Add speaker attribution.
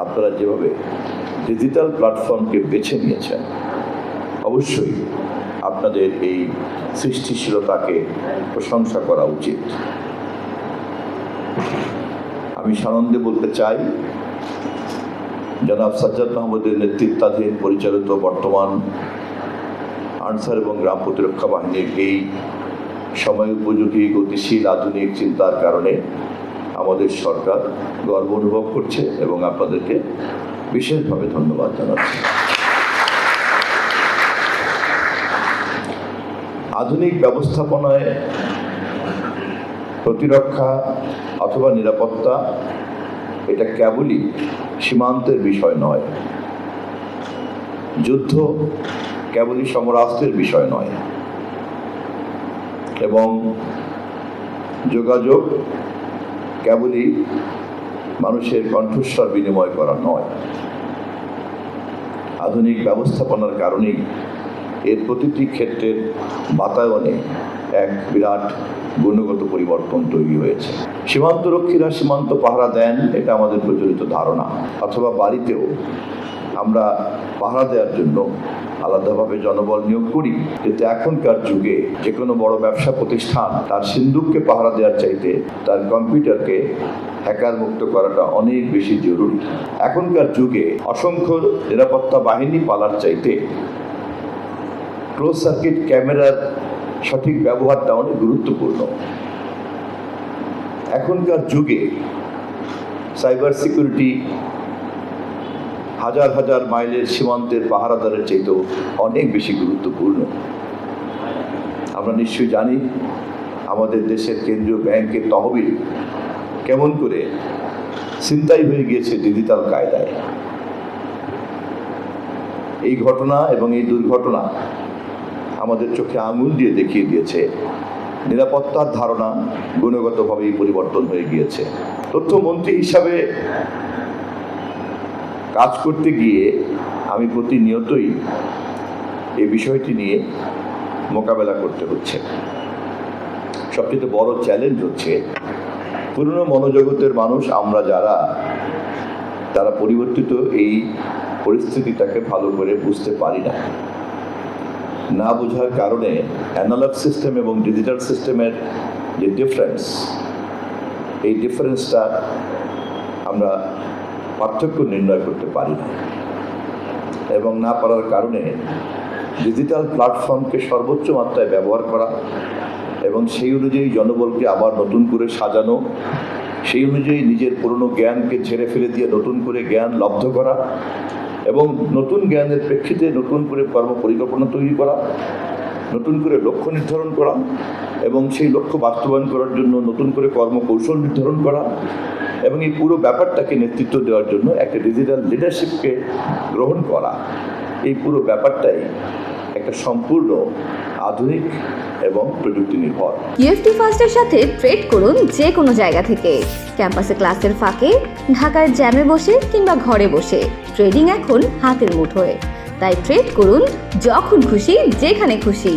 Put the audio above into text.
Speaker 1: আপনারা যেভাবে ডিজিটাল প্ল্যাটফর্মকে বেছে নিয়েছেন, অবশ্যই আপনাদের এই সৃষ্টিশীলতাকে প্রশংসা করা উচিত। আমি সানন্দে বলতে চাই, জনাব সাজ্জাদ মাহমুদের নেতৃত্বাধীন পরিচালিত বর্তমান আনসার এবং গ্রাম প্রতিরক্ষা বাহিনীর এই সময় উপযোগী গতিশীল আধুনিক চিন্তার কারণে আমাদের সরকার গর্ব অনুভব করছে এবং আপনাদেরকে বিশেষভাবে ধন্যবাদ জানাচ্ছি। আধুনিক ব্যবস্থাপনায় প্রতিরক্ষা অথবা নিরাপত্তা এটা কেবলই সীমান্তের বিষয় নয়, যুদ্ধ কেবলই সমরাস্ত্রের বিষয় নয়, এবং যোগাযোগ কেবলই মানুষের কণ্ঠস্বর বিনিময় করা নয়। আধুনিক ব্যবস্থাপনার কারণেই এর প্রতিটি ক্ষেত্রের বাতায়নে এক বিরাট গুণগত পরিবর্তন তৈরি হয়েছে। সীমান্তরক্ষীরা সীমান্ত পাহারা দেন, এটা আমাদের প্রচলিত ধারণা, অথবা বাড়িতেও আমরা পাহারা দেওয়ার জন্য আলাদাভাবে জনবল নিয়োগ করি। কিন্তু এখনকার যুগে যে কোনো বড় ব্যবসা প্রতিষ্ঠান তার সিন্দুককে পাহারা দেওয়ার চাইতে তার কম্পিউটারকে হ্যাকার মুক্ত করাটা অনেক বেশি জরুরি। এখনকার যুগে অসংখ্য নিরাপত্তা বাহিনী পালার চাইতে ক্লোজ সার্কিট ক্যামেরার সঠিক ব্যবহারটা অনেক গুরুত্বপূর্ণ। এখনকার যুগে সাইবার সিকিউরিটি হাজার হাজার মাইলের সীমান্তের পাহারাদারের চাইতেও অনেক বেশি গুরুত্বপূর্ণ। আমরা নিশ্চয়ই জানি আমাদের দেশের কেন্দ্রীয় ব্যাংকের তহবিল কেমন করে ছিনতাই হয়ে গিয়েছে ডিজিটাল কায়দায়। এই ঘটনা এবং এই দুর্ঘটনা আমাদের চোখে আঙুল দিয়ে দেখিয়ে দিয়েছে নিরাপত্তার ধারণা গুণগতভাবেই পরিবর্তন হয়ে গিয়েছে। তথ্যমন্ত্রী হিসাবে কাজ করতে গিয়ে আমি প্রতিনিয়তই এই বিষয়টি নিয়ে মোকাবেলা করতে হচ্ছে। সবচেয়ে বড় চ্যালেঞ্জ হচ্ছে পুরনো মনোজগতের মানুষ আমরা তারা পরিবর্তিত এই পরিস্থিতিটাকে ভালো করে বুঝতে পারি না বোঝার কারণে অ্যানালগ সিস্টেম এবং ডিজিটাল সিস্টেমের যে ডিফারেন্স, এই ডিফারেন্সটা আমরা পার্থক্য নির্ণয় করতে পারি না, এবং না পারার কারণে ডিজিটাল প্ল্যাটফর্মকে সর্বোচ্চ মাত্রায় ব্যবহার করা এবং সেই অনুযায়ী জনবলকে আবার নতুন করে সাজানো, সেই অনুযায়ী নিজের পুরনো জ্ঞানকে ঝেড়ে ফেলে দিয়ে নতুন করে জ্ঞান লব্ধ করা এবং নতুন জ্ঞানের প্রেক্ষিতে নতুন করে কর্ম পরিকল্পনা তৈরি করা, নতুন করে লক্ষ্য নির্ধারণ করা এবং সেই লক্ষ্য বাস্তবায়ন করার জন্য নতুন করে কর্মকৌশল নির্ধারণ করা, এবং এই পুরো ব্যাপারটাকে নেতৃত্ব দেওয়ার জন্য একটা ডিজিটাল লিডারশিপকে গ্রহণ করা, এই পুরো ব্যাপারটাই একটা সম্পূর্ণ আধুনিক এবং প্রযুক্তি নির্ভর।
Speaker 2: ইউএফটি ফার্স্টের সাথে ট্রেড করুন যে কোনো জায়গা থেকে। ক্যাম্পাসে ক্লাসের ফাঁকে, ঢাকার জ্যামে বসে কিংবা ঘরে বসে, ট্রেডিং এখন হাতের মুঠোয়। তাই ট্রেড করুন যখন খুশি, যেখানে খুশি।